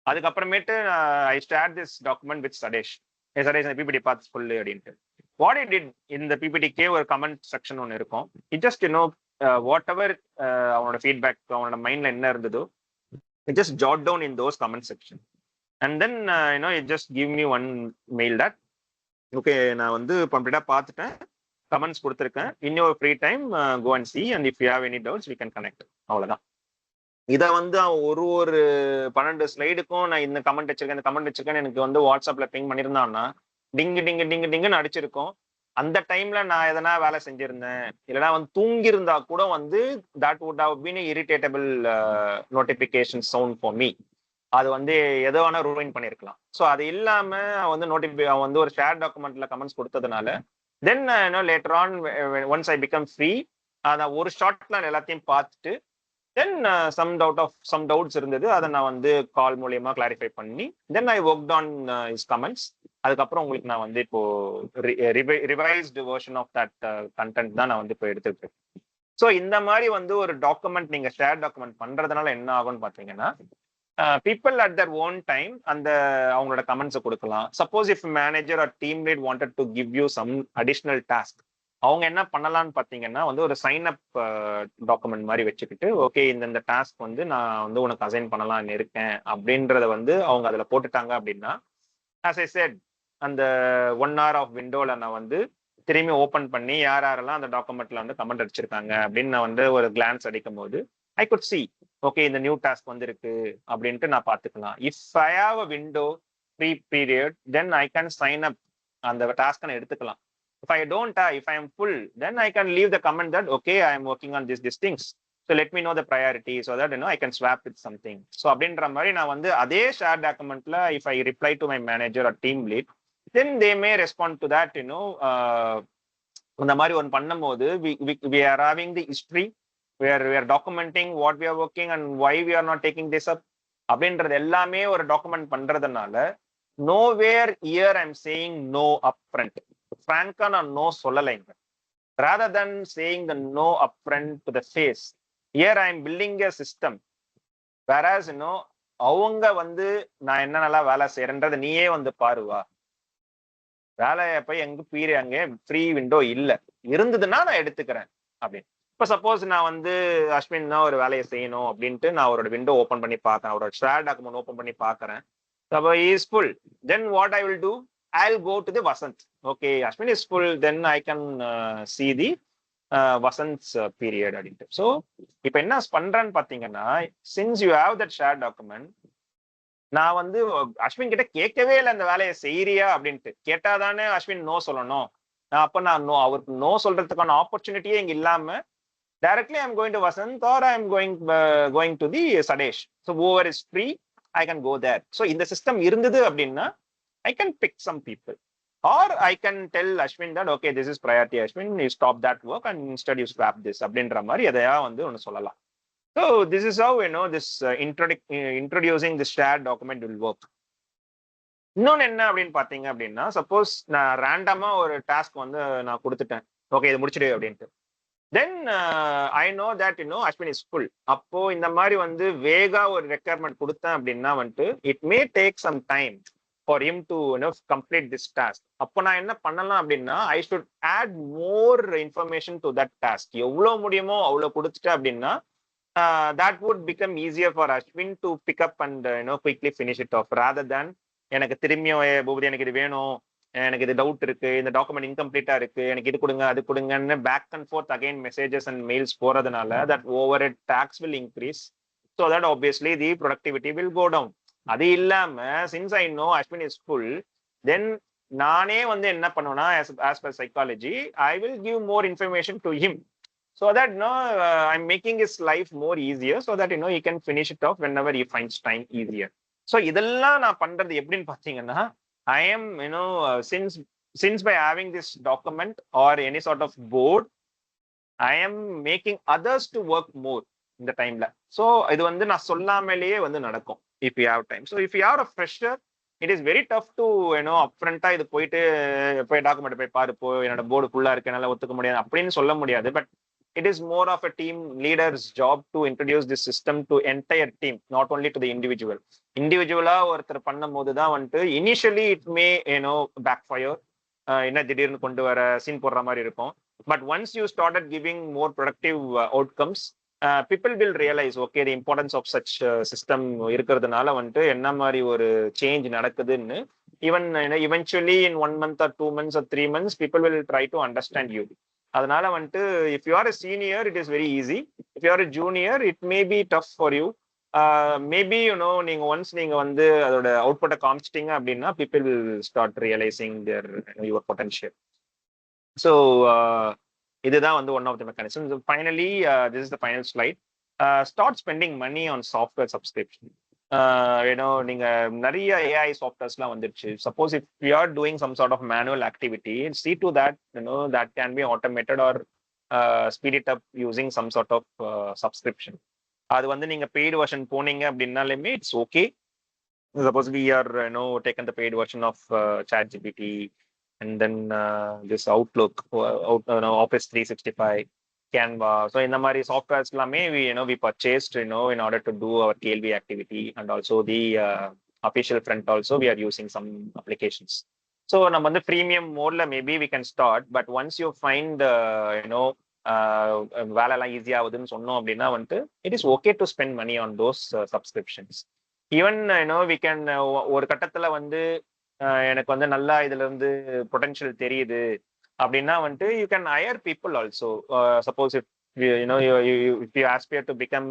அதுக்கப்புறமேட்டு I share this document with Satesh. Satesh இந்த பிபிடி பார்த்து சொல்லு அப்படின்ட்டு. வாட் இட் டிட், இந்த பிபிடிக்கே ஒரு கமெண்ட் செக்ஷன் ஒன்று இருக்கும். இட் ஜஸ்ட் வாட் எவர் அவனோட ஃபீட்பேக் அவனோட மைண்ட்ல என்ன இருந்ததோ it just jot down in those comment section and then it just give me one mail that okay நான் வந்து கம்ப்ளீட்டா பார்த்துட்டேன், கமெண்ட்ஸ் கொடுத்துருக்கேன், இன்னொரு free time go and see and if you have any doubts we can connect. அவ்வளவுதான். இதை வந்து ஒரு 12 ஸ்லைடுக்கும் நான் இந்த கமெண்ட் வச்சிருக்கேன் எனக்கு வந்து வாட்ஸ்அப்ல பிங் பண்ணியிருந்தான்னா டிங்குன்னு அடிச்சிருக்கோம். அந்த டைம்ல நான் எதனா வேலை செஞ்சிருந்தேன் இல்லைன்னா வந்து தூங்கி இருந்தா கூட வந்து that would have been irritable notification sound for me. அது வந்து எதோ வேணா ரூயின் பண்ணிருக்கலாம். ஸோ அது இல்லாம அவன் வந்து ஒரு ஷேர் டாக்குமெண்ட்ல கமெண்ட்ஸ் கொடுத்ததுனால then later on once I become free அதான் ஒரு ஷார்ட்ல எல்லாத்தையும் பார்த்துட்டு தென் சம் டவுட்ஸ் இருந்தது, அதை நான் வந்து கால் மூலியமா கிளாரிஃபை பண்ணி then I worked on his comments. அதுக்கப்புறம் உங்களுக்கு நான் வந்து இப்போ revised version of that content தான் நான் வந்து இப்போ எடுத்துட்டு இருக்கேன். ஸோ இந்த மாதிரி வந்து ஒரு டாக்குமெண்ட் நீங்க ஷேர் டாக்குமெண்ட் பண்றதுனால என்ன ஆகும்னு பாத்தீங்கன்னா people at their own time அந்த அவங்களோட கமெண்ட்ஸை கொடுக்கலாம். Suppose if manager or team lead wanted to give you some additional task அவங்க என்ன பண்ணலாம்னு பார்த்தீங்கன்னா வந்து ஒரு சைன் அப் டாக்குமெண்ட் மாதிரி வச்சுக்கிட்டு ஓகே இந்த டாஸ்க் வந்து நான் வந்து உனக்கு அசைன் பண்ணலாம்னு இருக்கேன் அப்படின்றத வந்து அவங்க அதில் போட்டுட்டாங்க அப்படின்னா ஆஸ் ஐ செட் அந்த 1 hour ஆஃப் விண்டோல நான் வந்து திரும்பி ஓப்பன் பண்ணி யாரெல்லாம் அந்த டாக்குமெண்ட்ல வந்து கமெண்ட் அடிச்சிருக்காங்க அப்படின்னு நான் வந்து ஒரு கிளான்ஸ் அடிக்கும் போது ஐ குட் சி ஓகே இந்த நியூ டாஸ்க் வந்திருக்கு அப்படின்ட்டு நான் பார்த்துக்கலாம். If I have a window free period then I can sign up அந்த டாஸ்க்கை நான் எடுத்துக்கலாம். If I don't, if I am full, then I can leave the comment that okay, I am working on this things. So let me know the priority so that I can swap with something. So அப்படின்ற மாதிரி நான் வந்து அதே share டாக்குமெண்ட்ல if I reply to my manager or team lead, then they may respond to that. இந்த மாதிரி ஒன்று பண்ணும்போது we are having the history, we are documenting what we are working and why we are not taking this up. அப்படின்றது எல்லாமே ஒரு document பண்றதுனால nowhere here I'm saying no upfront. Frankா நான் no சொல்லலைங்க. rather than saying the no upfront to the face, here I am building a system. whereas அவங்க வந்து நான் என்ன நல்லா வேலை செய்யறேன்றது நீயே வந்து பாருவா. வேலையை போய் எங்க அங்கே ஃப்ரீ விண்டோ இல்லை, இருந்ததுன்னா நான் எடுத்துக்கிறேன் அப்படின்னு. இப்போ சப்போஸ் நான் வந்து அஸ்வின் தான் ஒரு வேலையை செய்யணும் அப்படின்ட்டு நான் அவரோட விண்டோ ஓப்பன் பண்ணி பார்க்கறேன், அவரோட ஷேர் டாக்குமெண்ட் ஓப்பன் பண்ணி பார்க்கறேன். So he is full. Then what I will do? I'll go to the Vasant. Okay, Ashwin is full. Then I can see the Vasant's period. So, இப்போ என்ன பண்றேன்னு பாத்தீங்கன்னா, since you have that shared document, நான் வந்து அஸ்வின் கிட்ட கேட்கவே இல்லை அந்த வேலையை செய்யறியா அப்படின்ட்டு. கேட்டாதானே அஸ்வின் நோ சொல்லணும். அப்ப நான் அவருக்கு நோ சொல்றதுக்கான ஆப்பர்ச்சுனிட்டியே இங்க இல்லாம directly I'm going to Vasant or I'm going to the Sadesh. So whoever is free, I can go there. So in the system irundhudu அப்படின்னா I can pick some people, or I can tell Ashwin that okay, this is priority Ashwin, you stop that work and instead you swap this அப்படின்ற மாதிரி எதையா வந்து ஒன்று சொல்லலாம். So this is how this introducing the shared document will work. இன்னொன்று என்ன அப்படின்னு பார்த்தீங்க அப்படின்னா, சப்போஸ் நான் ரேண்டமா ஒரு டாஸ்க் வந்து நான் கொடுத்துட்டேன், ஓகே இது முடிச்சிடு அப்படின்ட்டு. Then I know that Ashwin is full. அப்போ இந்த மாதிரி வந்து வேகா ஒரு ரெக்யர்மெண்ட் கொடுத்தேன் அப்படின்னா வந்துட்டு it may take some time for him to complete this task. அப்போ நான் என்ன பண்ணலாம் அப்படின்னா, I should add more information to that task. எவ்வளோ முடியுமோ அவ்வளோ கொடுத்துட்டேன் அப்படின்னா that would become easier for Ashwin to pick up and quickly finish it off, rather than எனக்கு திரும்பியும் பூபதி எனக்கு இது வேணும், எனக்கு இது டவுட் இருக்கு, இந்த டாக்குமெண்ட் இன்கம்ப்ளீட்டா இருக்கு, எனக்கு இது கொடுங்க அது கொடுங்கன்னு back and forth again messages and mails போறதுனால that overhead talks will increase. So that obviously the productivity will go down. அது இல்லாம since I know Ashwin is full, then நானே வந்து என்ன பண்ணுவேன்னா as per psychology I will give more information to him so that I'm making his life more easier so that he can finish it off whenever he finds time easier. So இதெல்லாம் நான் பண்றது எப்படின்னு பாத்தீங்கன்னா, I am since by having this document or any sort of board, I am making others to work more in the time. So இது வந்து நான் சொல்லாமலேயே வந்து நடக்கும் if you have time. So if you are a fresher, it is very tough to upfront இது போயிட்டு போய் document போய் பாரு, போ என்னோட போர்டு ஃபுல்லா இருக்கு என்னால ஒத்துக்க முடியாது அப்படின்னு சொல்ல முடியாது. But it is more of a team leader's job to introduce this system to entire team, not only to the individual. Individual ஒருத்தர் பண்ணும்போது தான் வந்துட்டு initially it may backfire, என்ன திடீர்னு கொண்டு வர சீன் போடுற மாதிரி இருக்கும். But once you started giving more productive outcomes, people will realize okay the importance of such system இருக்கிறதுனால வந்துட்டு என்ன மாதிரி ஒரு சேஞ்ச் நடக்குதுன்னு. even eventually in 1 month or 2 months or 3 months people will try to understand you. அதனால வந்துட்டு if you are a senior it is very easy, if you are a junior it may be tough for you. Maybe நீங்க once நீங்க வந்து அதோட அவுட்புட்டை காமிச்சிட்டீங்க அப்படின்னா people will start realizing their your potential. So இதுதான் வந்து one of the mechanisms. Finally this is the final slide. Start spending money on software subscription. நீங்க நிறைய ஏஐ சாஃப்ட்வேர்ஸ்லாம் வந்துருச்சு. Suppose if you are doing some sort of manual activity, see to that that can be automated or speed it up using some sort of subscription. அது வந்து நீங்க paid version போனீங்க அப்படின்னாலுமே it's okay. Suppose we are taken the paid version of ChatGPT and then this Outlook, Office 365, Canva. So in the mari softwares எல்லாமே we purchased in order to do our KLV activity, and also the official front also we are using some applications. So நம்ம வந்து premium mode maybe we can start, but once you find வேலை எல்லாம் ஈஸியா ஆகுதுன்னு சொன்னோம் அப்படின்னா வந்துட்டு it is okay to spend money on those subscriptions. Even we can ஒரு கட்டத்துல வந்து எனக்கு வந்து நல்லா இதுல இருந்து பொட்டன்ஷியல் தெரியுது அப்படின்னா வந்துட்டு you can hire people also. Suppose if if you aspire to become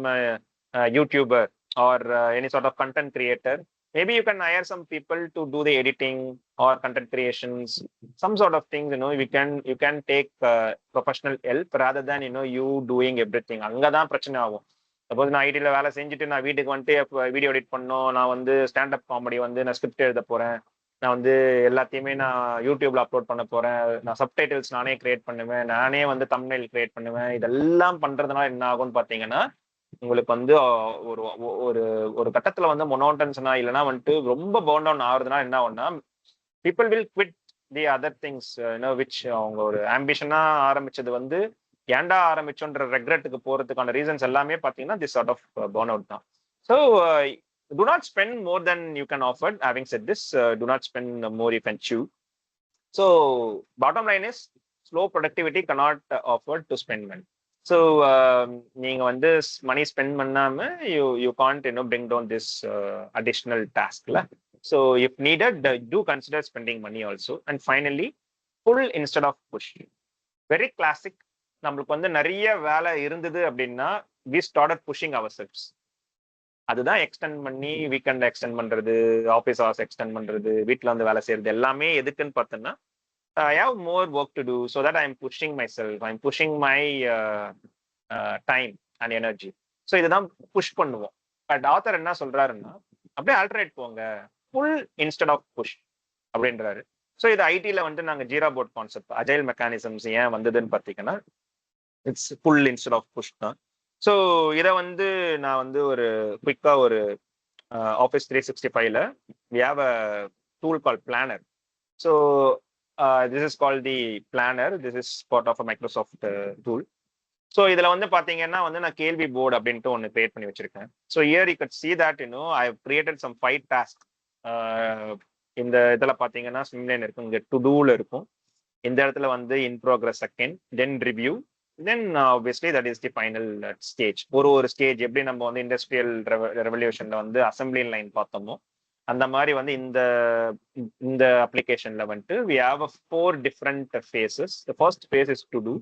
YouTuber or any sort of content creator, maybe you can hire some people to do the editing or content creations, some sort of things, you can take professional help rather than you doing everything. அங்கதான் பிரச்சனை ஆகும். Suppose நான் ஐடியில் வேலை செஞ்சுட்டு நான் வீட்டுக்கு வந்துட்டு வீடியோ எடிட் பண்ணோம், நான் வந்து ஸ்டாண்டப் காமெடி வந்து நான் ஸ்கிரிப்ட் எழுத போறேன், நான் வந்து எல்லாத்தையுமே நான் யூடியூப்ல அப்லோட் பண்ண போறேன், நான் சப்டைட்டில்ஸ் நானே கிரியேட் பண்ணுவேன், நானே வந்து தம்ப்நெயில் கிரியேட் பண்ணுவேன், இதெல்லாம் பண்றதுனால என்ன ஆகும்னு பாத்தீங்கன்னா உங்களுக்கு வந்து ஒரு ஒரு ஒரு கட்டத்துல வந்து மொனோட்டன்ஸ்னா இல்லைன்னா வந்துட்டு ரொம்ப பர்ன் டவுன் ஆகுறதுனா என்ன ஆகும்னா people will quit the other things which அவங்க ஒரு ஆம்பிஷனா ஆரம்பிச்சது வந்து ஏன்டா ஆரம்பிச்சோன்ற ரெக்ரெட்டுக்கு போறதுக்கான ரீசன்ஸ் எல்லாமே பாத்தீங்கன்னா this sort of burn out தான். So do not spend more than you can afford. Having said this, do not spend more you can chew. So bottom line is slow productivity cannot afford to spend money. So நீங்க வந்து money spend பண்ணாம you can't bring down this additional taskல. So if needed do consider spending money also. And finally pull instead of push. Very classic. நம்மளுக்கு வந்து நிறைய வேலை இருந்தது அப்படின்னா we started pushing ourselves. அதுதான் எக்ஸ்டெண்ட் பண்ணி வீக்கெண்ட் எக்ஸ்டெண்ட் பண்றது, ஆஃபீஸ் ஹவர்ஸ் எக்ஸ்டெண்ட் பண்றது, வீட்டில் வந்து வேலை செய்யறது எல்லாமே எதுக்குன்னு பார்த்தோன்னா I have more work to do so that I'm pushing myself, I'm pushing my time and energy. So இதுதான் புஷ் பண்ணுவோம். பட் ஆத்தர் என்ன சொல்றாருன்னா அப்படியே ஆல்டர்னேட் போங்க, புல் இன்ஸ்டெட் ஆஃப் புஷ் அப்படின்றாரு. ஸோ இது ஐடியில் வந்து நாங்கள் Jira board concept agile mechanisms ஏன் வந்ததுன்னு பார்த்தீங்கன்னா it's pull instead of push தான். ஸோ இதை வந்து நான் வந்து ஒரு குவிக்கா ஒரு ஆஃபீஸ் 365ல we have a tool called Planner. So this is called the Planner. This is part of a Microsoft tool. So இதுல வந்து பாத்தீங்கன்னா வந்து நான் கேள்வி போர்டு அப்படின்ட்டு ஒன்று கிரியேட் பண்ணி வச்சிருக்கேன். So year you could see that I have created some 5 tasks. இந்த இதுல பாத்தீங்கன்னா ஸ்விம்லைன் இருக்கும், இங்க டு டூல இருக்கும், இந்த இடத்துல வந்து in progress second, then review, then obviously that is the final stage. ஒரு ஸ்டேஜ் எப்படி நம்ம வந்து இண்டஸ்ட்ரியல் ரெவல்யூஷன்ல வந்து அசம்பிளி லைன் பார்த்தோமோ அந்த மாதிரி வந்து இந்த அப்ளிகேஷன்ல வந்துட்டு we have 4 different phases. The first phase is to do.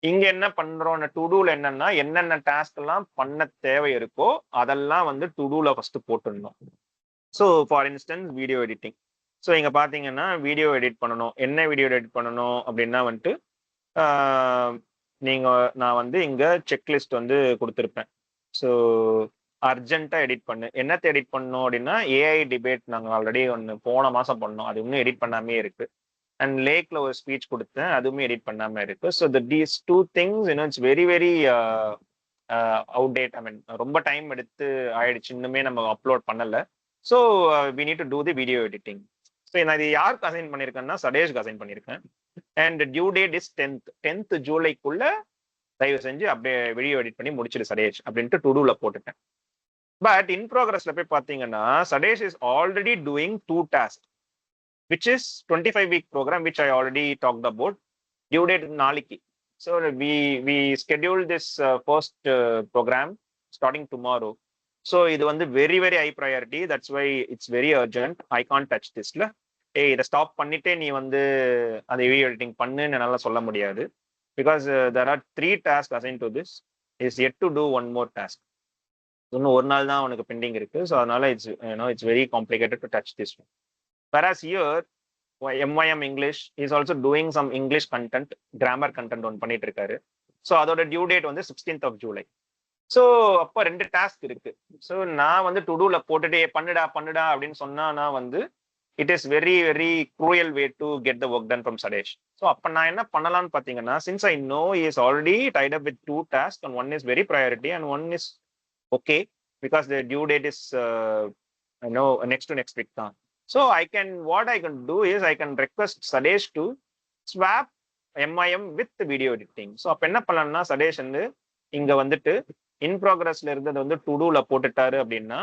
இங்க என்ன பண்றோம், டு டூல என்னன்னா என்னென்ன டாஸ்க் எல்லாம் பண்ண தேவை இருக்கோ அதெல்லாம் வந்து டு டூல ஃபர்ஸ்ட் போட்டுடணும். So for instance video editing. So இங்க பாத்தீங்கன்னா வீடியோ எடிட் பண்ணணும். என்ன வீடியோ எடிட் பண்ணணும் அப்படின்னா வந்துட்டு நான் வந்து இங்க செக்லிஸ்ட் வந்து கொடுத்துருப்பேன். ஸோ அர்ஜென்ட்டா எடிட் பண்ணு, என்னத்தை எடிட் பண்ணணும் அப்படின்னா ஏஐ டிபேட் நாங்கள் ஆல்ரெடி ஒன்று போன மாசம் பண்ணோம், அது இன்னும் எடிட் பண்ணாமே இருக்கு. அண்ட் லேக்ல ஒரு ஸ்பீச் கொடுத்தேன், அதுவுமே எடிட் பண்ணாம இருக்கு. So these 2 things it's very very outdate. I mean ரொம்ப டைம் எடுத்து ஆயிடுச்சு, இன்னுமே நம்ம அப்லோட் பண்ணல. So we need to do the video editing. So நான் இது யாருக்கு அசைன் பண்ணியிருக்கேன்னா சதேஷ்க்கு அசைன் பண்ணியிருக்கேன். And due date is 10th ஜூலைக்குள்ள தயவு செஞ்சு அப்படியே வீடியோ எடிட் பண்ணி முடிச்சிடு சதேஷ் அப்படின்ட்டு டு டூல போட்டுட்டேன். பட் இன் ப்ரோக்ரஸ்ல போய் பாத்தீங்கன்னா Sathesh is already doing 2 tasks which is 25-week program which I already talked about. Due date நாளைக்கு. So we scheduled this first program starting tomorrow. So இது வந்து very very high priority. That's why it's very urgent. I can't touch this. இதை stop பண்ணிட்டே நீ வந்து அந்த video editing பண்ணுன்னு என்னால சொல்ல முடியாது. Because there are 3 tasks assigned to this. Is yet to do 1 more task. இன்னும் ஒரு நாள் தான் உனக்கு பெண்டிங் இருக்கு. ஸோ அதனால it's very complicated to touch this one. Whereas here MYM English is also doing some English content, grammar content ஒன்று பண்ணிட்டு இருக்காரு. ஸோ அதோட டியூ டேட் வந்து 16th of July. ஸோ அப்போ 2 டாஸ்க் இருக்கு. ஸோ நான் வந்து டு டூல போட்டுட்டு பண்ணுடா அப்படின்னு சொன்னா வந்து it is very very cruel way to get the work done from Sathesh. So அப்போ நான் என்ன பண்ணலாம்னு பார்த்தீங்கன்னா since I know is already tied up with 2 tasks and 1 is very priority and 1 is okay because the due date is next to next week தான். So what I can do is I can request Sadesh to swap MIM with video editing. So அப்ப என்ன பண்ணலாம்னா சதேஷ் வந்து இங்க வந்துட்டு இன் ப்ரோக்ரஸ்ல இருந்தது வந்து to டூல போட்டுட்டாரு அப்படின்னா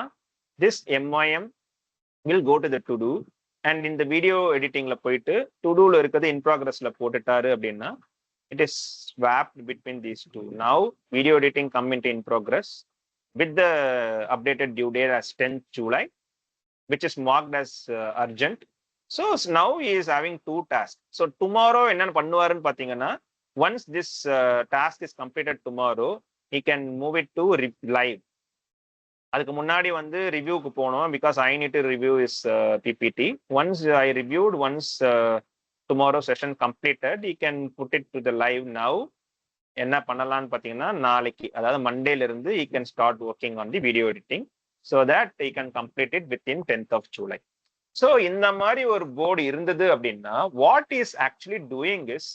this MIM will go to the to do and இந்த வீடியோ எடிட்டிங்ல போயிட்டு டு டூல இருக்கிறது இன் ப்ரோக்ரஸ்ல போட்டுட்டாரு அப்படின்னா it is swapped between these two. Now video editing come into in progress with the updated due date as 10th July, which is marked as urgent. So now he is having 2 tasks. So tomorrow enna pannuvarnu pathina, once this task is completed tomorrow, he can move it to live. அதுக்கு முன்னாடி வந்து ரிவ்யூக்கு போனோம் because I need to review is PPT. Once I reviewed, once tomorrow session completed, you can put it to the live now. என்ன பண்ணலாம்னு பார்த்தீங்கன்னா நாளைக்கு, அதாவது மண்டேல இருந்து you can start working on the video editing so that you can complete it within 10th of July. ஸோ இந்த மாதிரி ஒரு போர்டு இருந்தது அப்படின்னா what is actually doing is,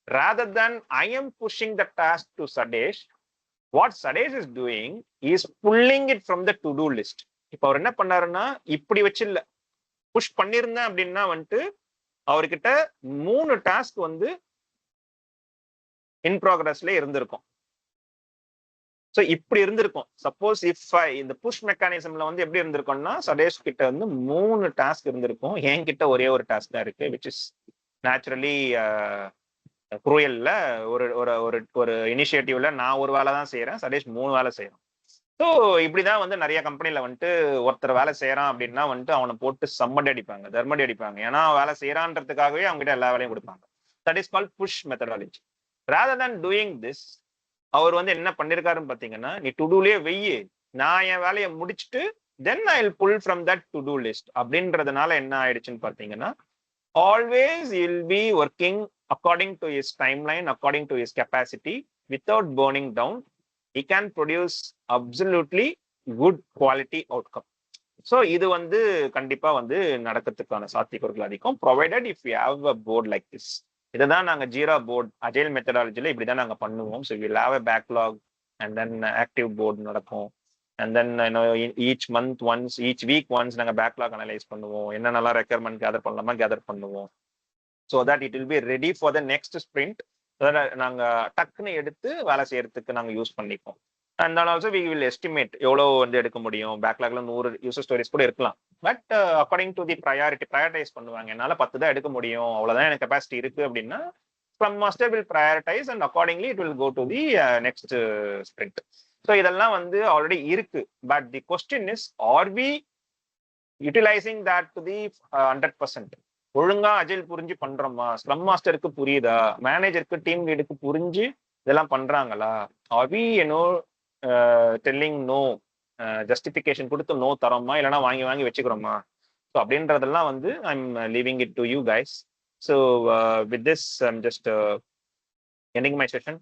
rather than I am pushing the task to Sadesh, what Sadesh is doing is pulling it from the to-do list. இப்போ அவர் என்ன பண்ணாருன்னா இப்படி வச்சு இல்ல, புஷ் பண்ணிருந்தேன் அப்படின்னா வந்துட்டு அவர்கிட்ட 3 டாஸ்க் வந்து இன் ப்ராக்ரஸ்ல இருந்திருக்கும். ஸோ இப்படி இருந்திருக்கும். சப்போஸ் இஃப் இந்த புஷ் மெக்கானிசம்ல வந்து எப்படி இருந்திருக்கும்னா சதேஷ் கிட்ட வந்து 3 டாஸ்க் இருந்திருக்கும், என்கிட்ட ஒரே ஒரு டாஸ்க் தான் இருக்கு, விச் இஸ் நேச்சுரலி குரூயல்ல ஒரு ஒரு ஒரு ஒரு இனிஷியேட்டிவ்ல நான் ஒரு வேலை தான் செய்யறேன், சதேஷ் 3 வேலை செய்யறான். ஸோ இப்படிதான் வந்து நிறைய கம்பெனில வந்துட்டு ஒருத்தர் வேலை செய்யறான் அப்படின்னா வந்துட்டு அவனை போட்டு சம்மடி அடிப்பாங்க, தர்மடி அடிப்பாங்க. ஏன்னா வேலை செய்யறான்றதுக்காகவே அவங்க கிட்ட எல்லா வேலையும் கொடுப்பாங்க. That is called push methodology. rather than doing this, அவர் வந்து என்ன பண்ணிருக்காருன்னு பாத்தீங்கன்னா, நீ டுடூலே வெய்யு, நான் என் வேலையை முடிச்சுட்டு then I will pull from that to do list அப்படின்றதுனால என்ன ஆயிடுச்சுன்னு பாத்தீங்கன்னா, always will be working according to his timeline, according to his capacity, without burning down. he can produce absolutely good quality outcome. ஸோ இது வந்து கண்டிப்பா வந்து நடக்கிறதுக்கான சாத்தியக்கூறுகள் அதிகம், provided if you have a board like this. இதுதான் நாங்க ஜீரா போர்ட் அஜைல் மெத்தடாலஜில இப்படிதான் நாங்க பண்ணுவோம். So will have a backlog and then active board நடக்கும். And then each month once, each week once நாங்க பேக்லாக் அனலைஸ் பண்ணுவோம், என்னென்னலாம் ரெக்யர்மெண்ட் கேதர் பண்ணலாமா கேதர் பண்ணுவோம். So that it will be ready for the next sprint. நாங்க டக்குன்னு எடுத்து வேலை செய்யறதுக்கு நாங்க யூஸ் பண்ணிப்போம். And also we will estimate எவ்வளவு வந்து எடுக்க முடியும். பேக்லாக்ல 100 யூசர் ஸ்டோரிஸ் கூட இருக்கலாம், but according to the prioritise பண்ணுவாங்க. என்னால 10 தான் எடுக்க முடியும், அவ்வளவுதான் எனக்கு கெப்பாசிட்டி இருக்கு அப்படின்னா scrum master will prioritise and accordingly it will go to the next sprint. So இதெல்லாம் வந்து ஆல்ரெடி இருக்கு. But the question is, are we utilising that to the 100%? ஒழுங்கா அஜில் புரிஞ்சு பண்றோமா? ஸ்க்ரம் மாஸ்டருக்கு புரியுதா? மேனேஜருக்கு, டீம் லீடுக்கு புரிஞ்சு இதெல்லாம் பண்றாங்களா? Are we telling no, justification கொடுத்து நோ தரோமா, இல்லைன்னா வாங்கி வாங்கி வச்சுக்கிறோமா? ஸோ அப்படின்றதெல்லாம் வந்து I'm leaving it to you guys. So with this I'm just ending my session.